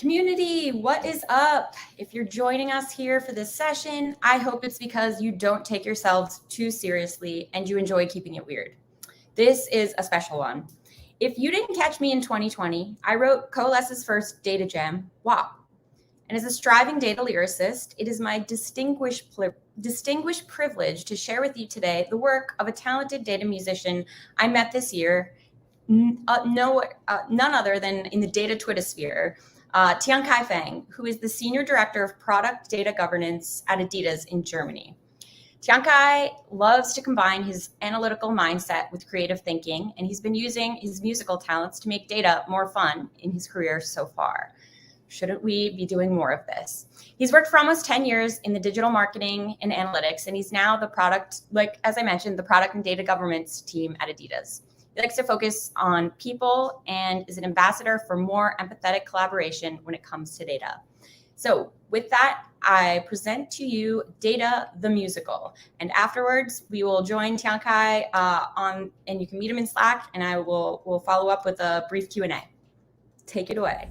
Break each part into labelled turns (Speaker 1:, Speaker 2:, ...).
Speaker 1: Community, what is up? If you're joining us here for this session, I hope it's because you don't take yourselves too seriously and you enjoy keeping it weird. This is a special one. If you didn't catch me in 2020, I wrote Coalesce's first data gem, WAP. And as a striving data lyricist, it is my distinguished privilege to share with you today the work of a talented data musician I met this year, none other than in the data Twittersphere, Tiankai Feng, who is the Senior Director of Product Data Governance at Adidas in Germany. Tiankai loves to combine his analytical mindset with creative thinking, and he's been using his musical talents to make data more fun in his career so far. Shouldn't we be doing more of this? He's worked for almost 10 years in the digital marketing and analytics, and he's now the product, as I mentioned, the product and data governance team at Adidas. He likes to focus on people and is an ambassador for more empathetic collaboration when it comes to data. So with that, I present to you Data the Musical. And afterwards, we will join Tiankai and you can meet him in Slack, and I will follow up with a brief Q&A. Take it away.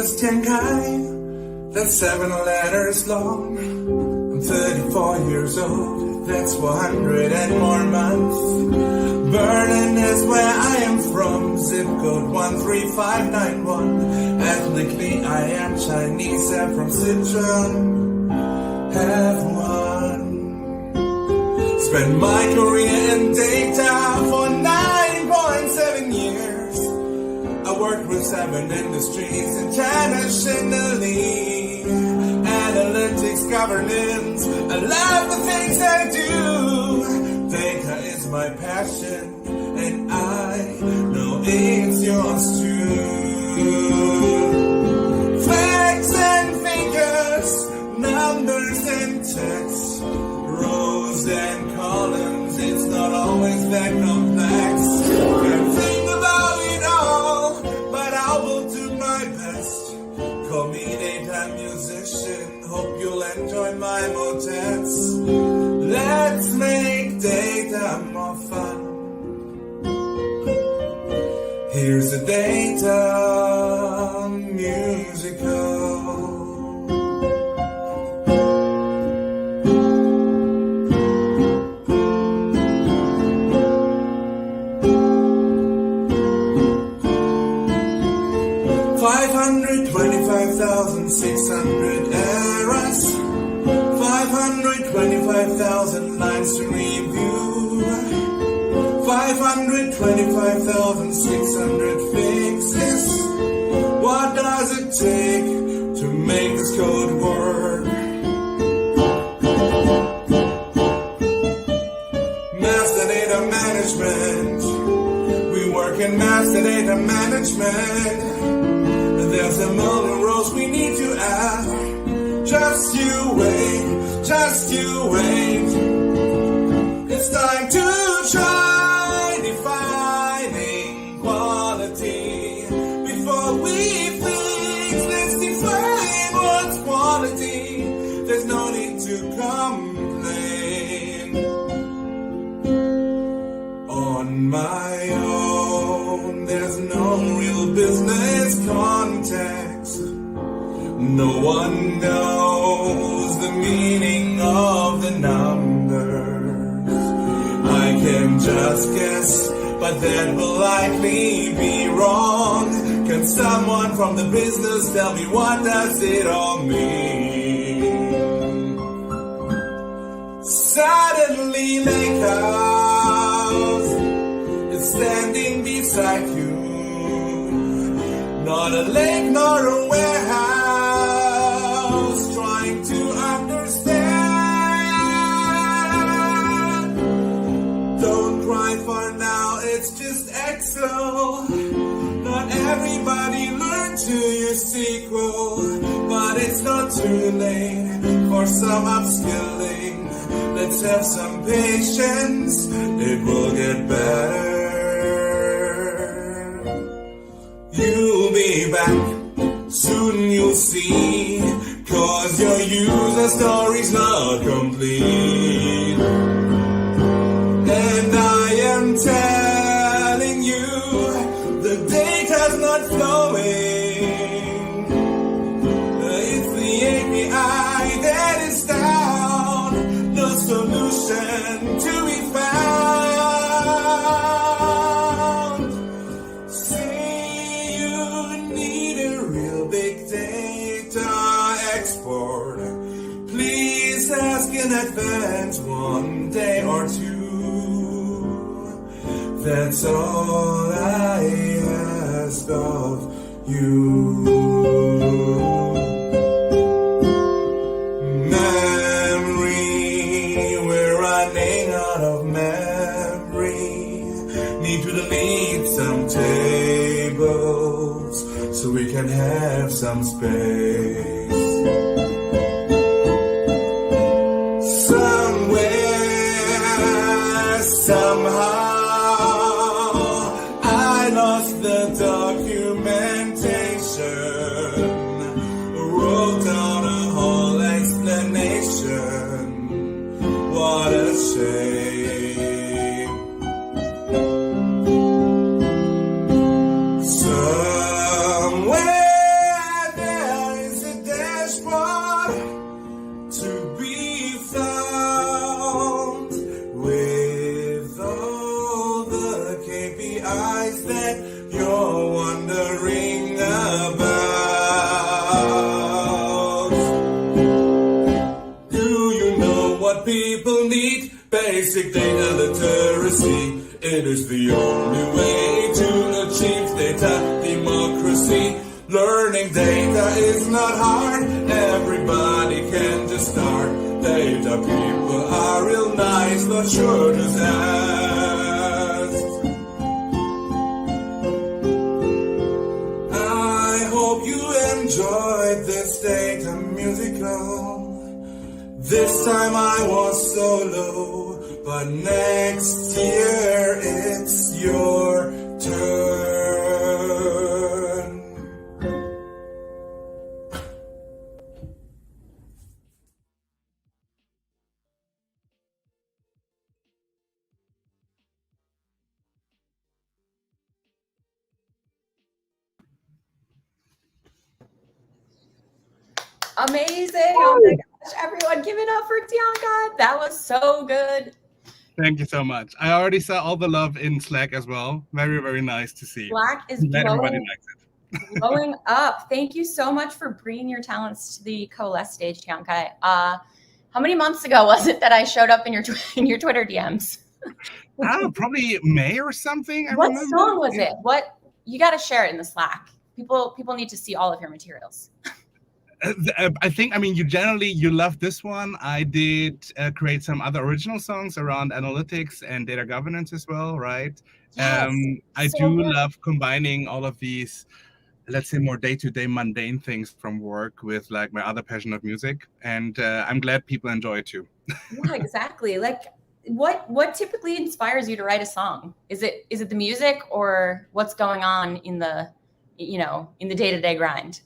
Speaker 2: Tiankai, that's 7 letters long. I'm 34 years old, that's 100 and more months. Berlin is where I am from, zip code 13591. Ethnically I am Chinese, I'm from Sichuan. Have one. Spent my career in data for 9.7 years. I worked with 7 industries internationally. Analytics, governance, I love the things I do. Data is my passion, and I know it's yours too. Facts and figures, numbers and text, rows and columns, it's not always that complex. Call me data musician, hope you'll enjoy my motets. Let's make data more fun. Here's a data musical. 525,600 errors, 525,000 lines to review, 525,600 fixes. What does it take to make this code work? Master data management. We work in master data management. There's a million rows we need to add. Just you wait, just you wait. It's time to try defining quality. Before we fix, let's define what's quality. There's no need to complain. On my own, there's no real business context. No one knows the meaning of the numbers. I can just guess, but that will likely be wrong. Can someone from the business tell me what does it all mean? Suddenly Lakehouse is standing beside you. Not a lake nor a warehouse, trying to understand. Don't cry for now, it's just Excel. Not everybody learned to use SQL, but it's not too late for some upskilling. Let's have some patience, it will get better. You'll be back, soon you'll see. story's not complete. And I am telling you, the data's not flowing. It's the API that is down, no solution to be found. Say you need a real big data export. Please ask in advance, one day or two. That's all I ask of you. Memory, we're running out of memory. Need to delete some tables so we can have some space. Somewhere, somehow, I lost the documentation. Wrote down a whole explanation. What a shame. Somewhere there is a dashboard to be found with all the KPIs that you're wondering about. Do you know what people need? Basic data literacy. It is the only way to achieve data democracy. Learning data is not hard. Everybody can just start. Data people are real nice, but sure just ask. I hope you enjoyed this data musical. This time I was solo, but next year it's your turn.
Speaker 1: Amazing. Oh my gosh, everyone give it up for Tiankai. That was so good.
Speaker 3: Thank you so much. I already saw all the love in Slack as well. Very, very nice to see.
Speaker 1: Slack is
Speaker 3: Glad everybody likes it.
Speaker 1: blowing up. Thank you so much for bringing your talents to the Coalesce stage, Tiankai. How many months ago was it that I showed up in your Twitter DMs?
Speaker 3: Probably May or something.
Speaker 1: What song was it? What, you got to share it in the Slack. People need to see all of your materials.
Speaker 3: I think, you love this one. I did create some other original songs around analytics and data governance as well, right?
Speaker 1: Yes,
Speaker 3: I
Speaker 1: so
Speaker 3: do
Speaker 1: good.
Speaker 3: love combining all of these, let's say, more day-to-day mundane things from work with like my other passion of music. And I'm glad people enjoy it too.
Speaker 1: Yeah, exactly. Like what typically inspires you to write a song? Is it the music or what's going on in the day-to-day grind?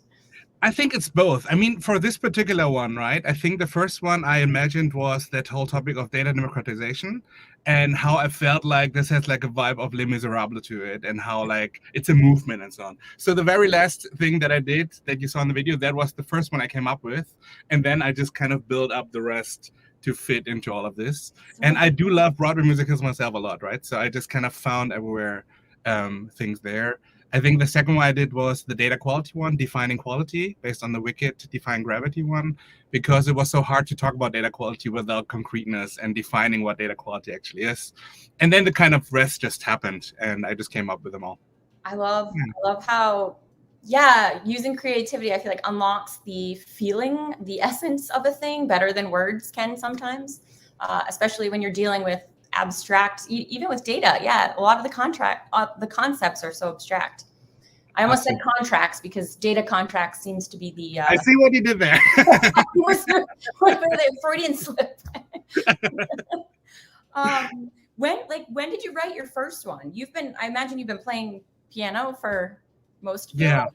Speaker 3: I think it's both. For this particular one, right? I think the first one I imagined was that whole topic of data democratization and how I felt like this has like a vibe of Les Miserables to it and how like it's a movement and so on. So the very last thing that I did that you saw in the video, that was the first one I came up with. And then I just kind of built up the rest to fit into all of this. And I do love Broadway musicals myself a lot, right? So I just kind of found everywhere things there. I think the second one I did was the data quality one, defining quality, based on the Wicked Define Gravity one, because it was so hard to talk about data quality without concreteness and defining what data quality actually is. And then the kind of rest just happened, and I just came up with them all.
Speaker 1: I love how, using creativity, I feel like unlocks the feeling, the essence of a thing better than words can sometimes, especially when you're dealing with abstract, even with data. Yeah, a lot of the concepts are so abstract. I almost said contracts because data contracts seems to be the.
Speaker 3: I see what you did there.
Speaker 1: Freudian slip. When did you write your first one? I imagine you've been playing piano for most of your life.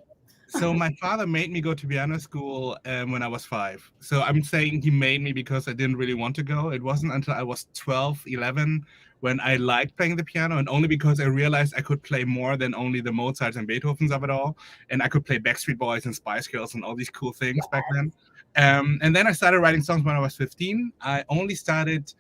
Speaker 3: So my father made me go to piano school when I was 5. So I'm saying he made me because I didn't really want to go. It wasn't until I was 12, 11 when I liked playing the piano, and only because I realized I could play more than only the Mozarts and Beethovens of it all. And I could play Backstreet Boys and Spice Girls and all these cool things back then. And then I started writing songs when I was 15. I only started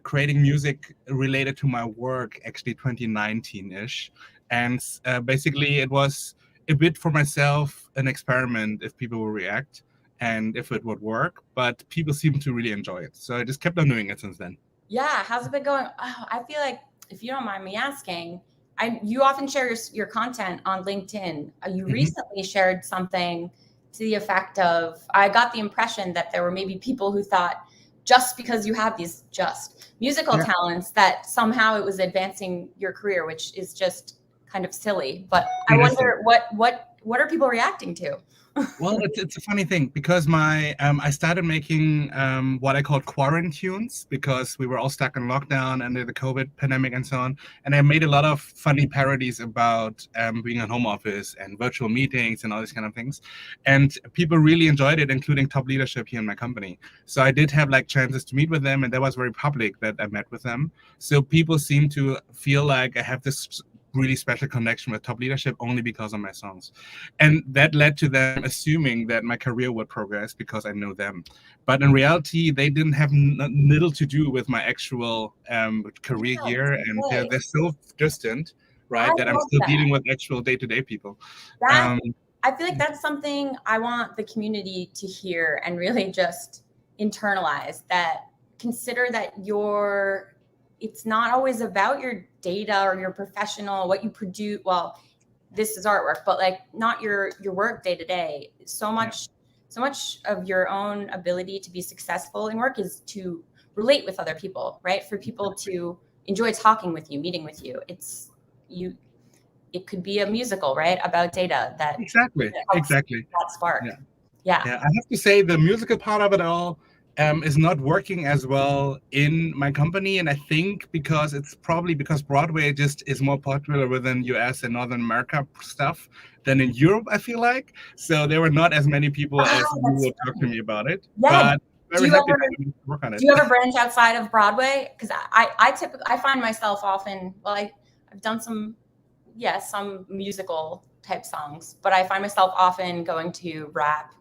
Speaker 3: creating music related to my work actually 2019-ish. And basically it was a bit for myself, an experiment if people will react and if it would work, but people seem to really enjoy it. So I just kept on doing it since then.
Speaker 1: Yeah, how's it been going? Oh, I feel like, if you don't mind me asking, you often share your content on LinkedIn. You recently shared something to the effect of, I got the impression that there were maybe people who thought just because you have these musical talents that somehow it was advancing your career, which is just kind of silly. But I wonder what are people reacting to?
Speaker 3: Well, it's a funny thing because I started making what I called quarantunes because we were all stuck in lockdown under the COVID pandemic and so on. And I made a lot of funny parodies about being in home office and virtual meetings and all these kind of things. And people really enjoyed it, including top leadership here in my company. So I did have like chances to meet with them, and that was very public that I met with them. So people seem to feel like I have this really special connection with top leadership only because of my songs. And that led to them assuming that my career would progress because I know them. But in reality, they didn't have little to do with my actual career here. And they're so distant, right, that I'm still dealing with actual day-to-day people.
Speaker 1: I feel like that's something I want the community to hear and really just internalize, that consider that it's not always about your data or your professional, what you produce. Well, this is artwork, but like not your work day to day. So much of your own ability to be successful in work is to relate with other people, right? For people to enjoy talking with you, meeting with you. It could be a musical, right? About data that
Speaker 3: exactly
Speaker 1: that spark. Yeah.
Speaker 3: I have to say the musical part of it all is not working as well in my company. And I think it's probably because Broadway just is more popular within US and Northern America stuff than in Europe, I feel like. So there were not as many people as you would talk to me about it.
Speaker 1: Yeah.
Speaker 3: But very happy to work on it.
Speaker 1: Do you ever branch outside of Broadway? Because I find myself often, I've done some musical type songs, but I find myself often going to rap.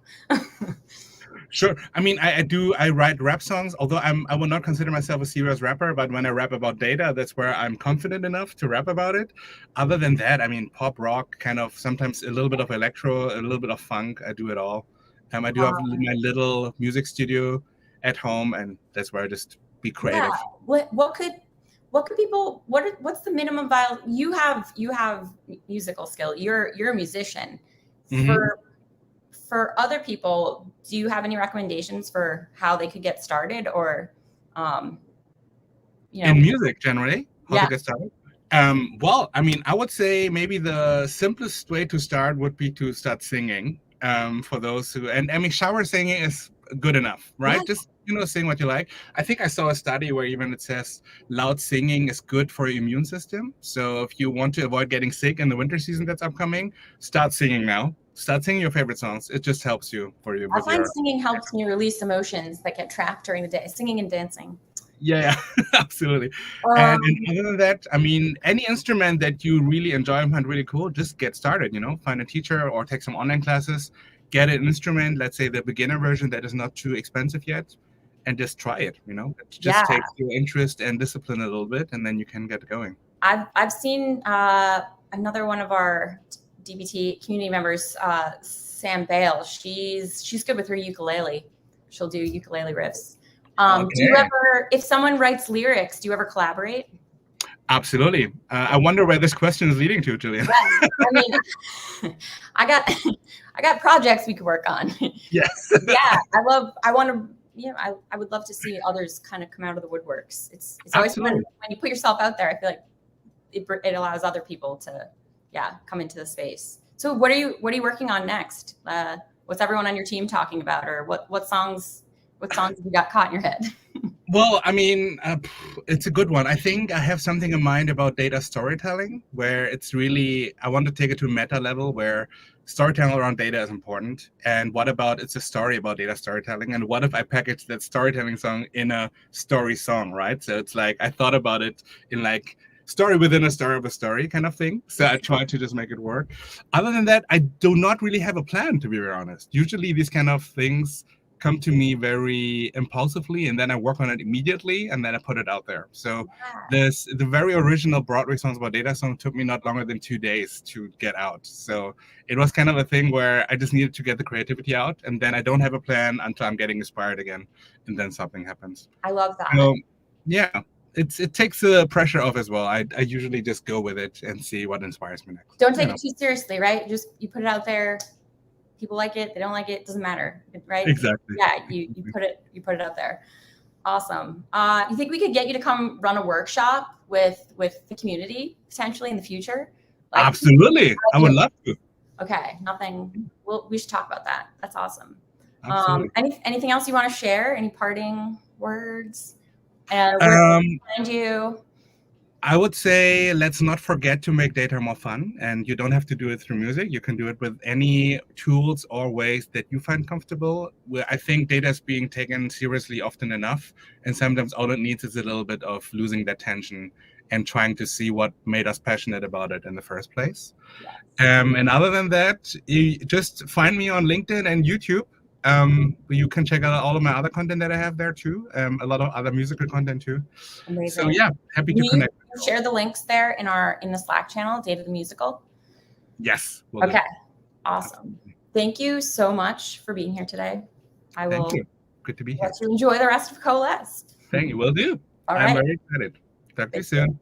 Speaker 3: Sure. I mean, I write rap songs, although I would not consider myself a serious rapper, but when I rap about data, that's where I'm confident enough to rap about it. Other than that, I mean, pop, rock, kind of sometimes a little bit of electro, a little bit of funk. I do it all. I do have my little music studio at home, and that's where I just be creative.
Speaker 1: Yeah. What's the minimum viable? You have musical skill. You're a musician. For other people, do you have any recommendations for how they could get started, or
Speaker 3: in music generally, how to get started? Well, I mean, I would say maybe the simplest way to start would be to start singing. For those who, and I mean, shower singing is good enough, right? Yeah. Just sing what you like. I think I saw a study where even it says loud singing is good for your immune system. So if you want to avoid getting sick in the winter season that's upcoming, start singing now. Start singing your favorite songs. It just helps you for you.
Speaker 1: I find singing helps me release emotions that get trapped during the day. Singing and dancing.
Speaker 3: Yeah, absolutely. And other than that, I mean, any instrument that you really enjoy and find really cool, just get started. Find a teacher or take some online classes. Get an instrument, let's say the beginner version that is not too expensive yet, and just try it. It just takes your interest and discipline a little bit, and then you can get going.
Speaker 1: I've seen another one of our DBT community members, Sam Bale. She's good with her ukulele. She'll do ukulele riffs. Do you ever, if someone writes lyrics, do you ever collaborate?
Speaker 3: Absolutely. I wonder where this question is leading to, Julian.
Speaker 1: Yeah, I mean, I got projects we could work on.
Speaker 3: Yes.
Speaker 1: Yeah, I would love to see others kind of come out of the woodworks. It's always fun when you put yourself out there. I feel like it allows other people to come into the space. So what are you working on next? What's everyone on your team talking about, or what songs have you got caught in your head?
Speaker 3: Well, I mean, it's a good one. I think I have something in mind about data storytelling, where it's really, I want to take it to a meta level where storytelling around data is important. And what about it's a story about data storytelling? And what if I package that storytelling song in a story song, right? So it's like, I thought about it in like story within a story of a story kind of thing. So I tried to just make it work. Other than that, I do not really have a plan, to be very honest. Usually these kind of things come to me very impulsively, and then I work on it immediately, and then I put it out there. So the very original Broadway Songs About Data song took me not longer than 2 days to get out. So it was kind of a thing where I just needed to get the creativity out, and then I don't have a plan until I'm getting inspired again, and then something happens.
Speaker 1: I love that.
Speaker 3: So yeah, it takes the pressure off as well. I usually just go with it and see what inspires me next.
Speaker 1: Don't take it too seriously, right? Just you put it out there. People like it, they don't like it, doesn't matter, right?
Speaker 3: Exactly.
Speaker 1: Yeah, you put it out there. Awesome. You think we could get you to come run a workshop with the community potentially in the future? Like,
Speaker 3: absolutely, I would love to.
Speaker 1: Okay, nothing. We should talk about that. That's awesome. Anything else you want to share? Any parting words? Where can we find you?
Speaker 3: I would say let's not forget to make data more fun, and you don't have to do it through music. You can do it with any tools or ways that you find comfortable. I think data is being taken seriously often enough, and sometimes all it needs is a little bit of losing that tension and trying to see what made us passionate about it in the first place. Yes. And other than that, you just find me on LinkedIn and YouTube. You can check out all of my other content that I have there too. A lot of other musical content too. Amazing. So yeah, happy to connect.
Speaker 1: Share the links there in the Slack channel, Data the Musical.
Speaker 3: Yes.
Speaker 1: Okay. Awesome. Thank you so much for being here today. I will.
Speaker 3: Thank you. Good to be here.
Speaker 1: Let you enjoy the rest of Coalesce.
Speaker 3: Thank you. Will do. I'm very excited. Talk to you soon.